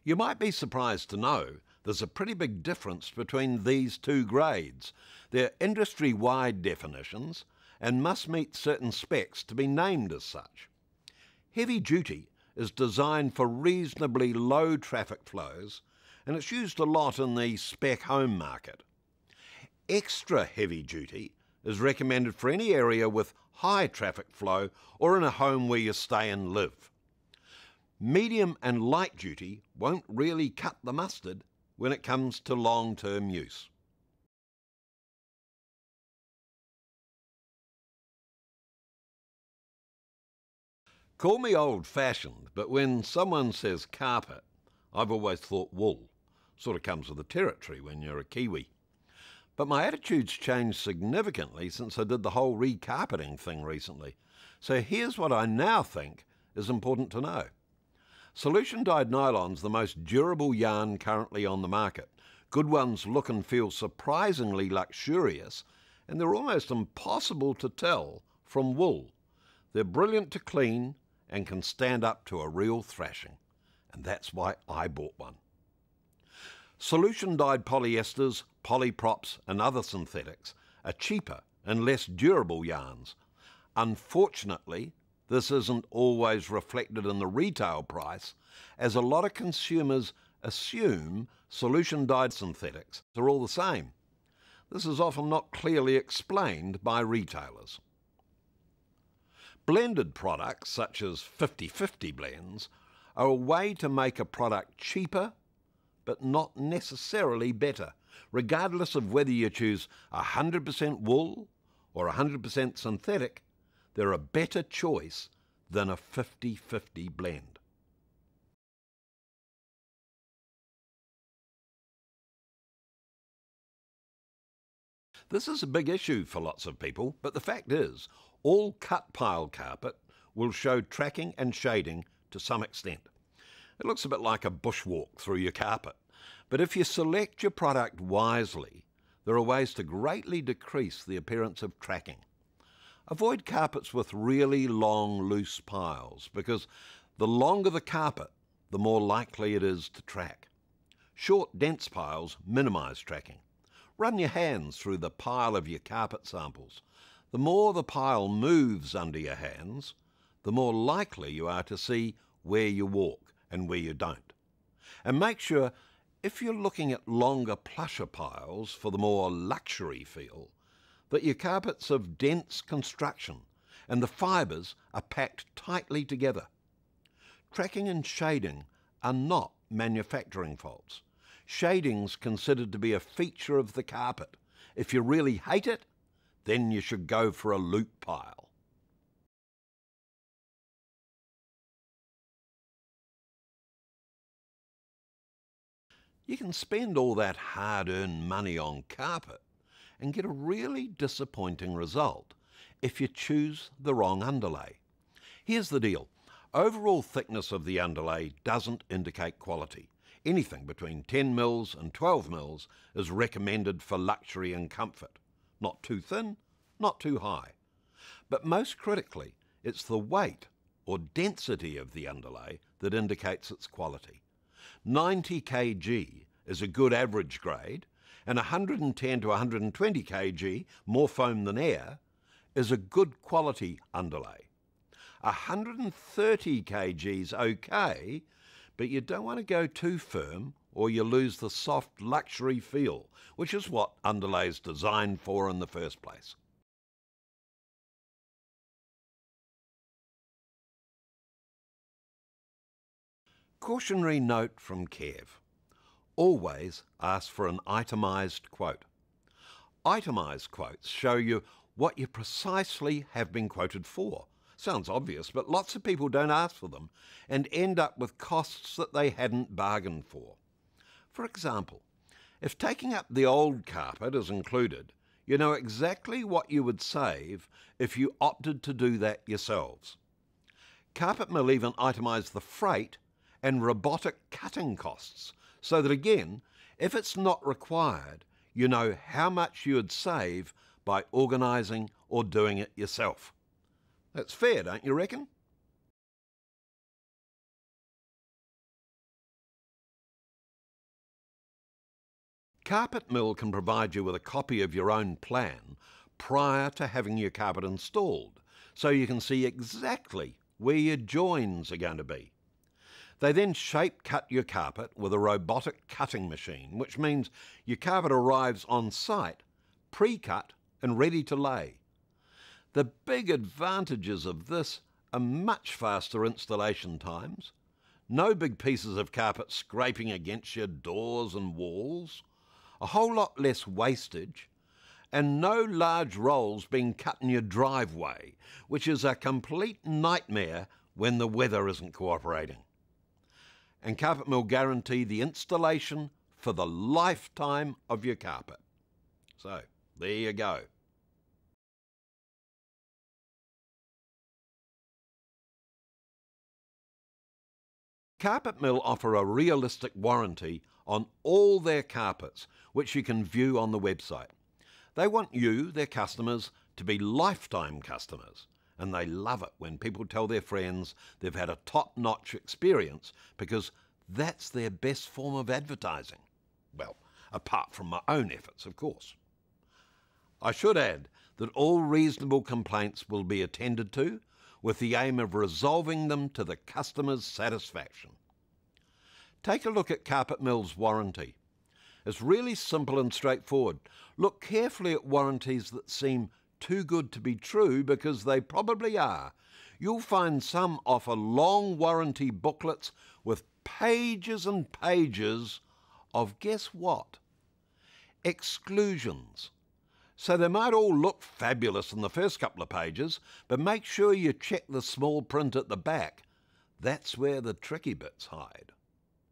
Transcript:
You might be surprised to know there's a pretty big difference between these two grades. They're industry-wide definitions and must meet certain specs to be named as such. Heavy duty is designed for reasonably low traffic flows, and it's used a lot in the spec home market. Extra heavy duty is recommended for any area with high traffic flow or in a home where you stay and live. Medium and light duty won't really cut the mustard when it comes to long-term use. Call me old-fashioned, but when someone says carpet, I've always thought wool. Sort of comes with the territory when you're a Kiwi. But my attitude's changed significantly since I did the whole recarpeting thing recently. So here's what I now think is important to know. Solution-dyed nylon's the most durable yarn currently on the market. Good ones look and feel surprisingly luxurious, and they're almost impossible to tell from wool. They're brilliant to clean and can stand up to a real thrashing, and that's why I bought one. Solution-dyed polyesters, polyprops and other synthetics are cheaper and less durable yarns. Unfortunately, this isn't always reflected in the retail price, as a lot of consumers assume solution-dyed synthetics are all the same. This is often not clearly explained by retailers. Blended products, such as 50-50 blends, are a way to make a product cheaper, but not necessarily better, regardless of whether you choose 100% wool or 100% synthetic. They're a better choice than a 50-50 blend. This is a big issue for lots of people, but the fact is, all cut pile carpet will show tracking and shading to some extent. It looks a bit like a bushwalk through your carpet, but if you select your product wisely, there are ways to greatly decrease the appearance of tracking. Avoid carpets with really long, loose piles, because the longer the carpet, the more likely it is to track. Short, dense piles minimise tracking. Run your hands through the pile of your carpet samples. The more the pile moves under your hands, the more likely you are to see where you walk and where you don't. And make sure, if you're looking at longer, plusher piles for the more luxury feel, that your carpet's of dense construction and the fibres are packed tightly together. Tracking and shading are not manufacturing faults. Shading's considered to be a feature of the carpet. If you really hate it, then you should go for a loop pile. You can spend all that hard-earned money on carpet and get a really disappointing result if you choose the wrong underlay. Here's the deal. Overall thickness of the underlay doesn't indicate quality. Anything between 10 mils and 12 mils is recommended for luxury and comfort. Not too thin, not too high. But most critically, it's the weight or density of the underlay that indicates its quality. 90 kg is a good average grade, and 110 to 120 kg, more foam than air, is a good quality underlay. 130 kg is okay, but you don't want to go too firm or you lose the soft luxury feel, which is what underlay's designed for in the first place. Cautionary note from Kev. Always ask for an itemised quote. Itemised quotes show you what you precisely have been quoted for. Sounds obvious, but lots of people don't ask for them and end up with costs that they hadn't bargained for. For example, if taking up the old carpet is included, you know exactly what you would save if you opted to do that yourselves. Carpet Mill even itemise the freight and robotic cutting costs, so that again, if it's not required, you know how much you would save by organising or doing it yourself. That's fair, don't you reckon? Carpet Mill can provide you with a copy of your own plan prior to having your carpet installed, so you can see exactly where your joins are going to be. They then shape cut your carpet with a robotic cutting machine, which means your carpet arrives on site, pre-cut and ready to lay. The big advantages of this are much faster installation times, no big pieces of carpet scraping against your doors and walls, a whole lot less wastage, and no large rolls being cut in your driveway, which is a complete nightmare when the weather isn't cooperating. And Carpet Mill guarantee the installation for the lifetime of your carpet. So, there you go. Carpet Mill offer a realistic warranty on all their carpets, which you can view on the website. They want you, their customers, to be lifetime customers, and they love it when people tell their friends they've had a top-notch experience, because that's their best form of advertising. Well, apart from my own efforts, of course. I should add that all reasonable complaints will be attended to, with the aim of resolving them to the customer's satisfaction. Take a look at Carpet Mill's warranty. It's really simple and straightforward. Look carefully at warranties that seem too good to be true, because they probably are. You'll find some offer long warranty booklets with pages and pages of, guess what? Exclusions. So they might all look fabulous in the first couple of pages, but make sure you check the small print at the back. That's where the tricky bits hide.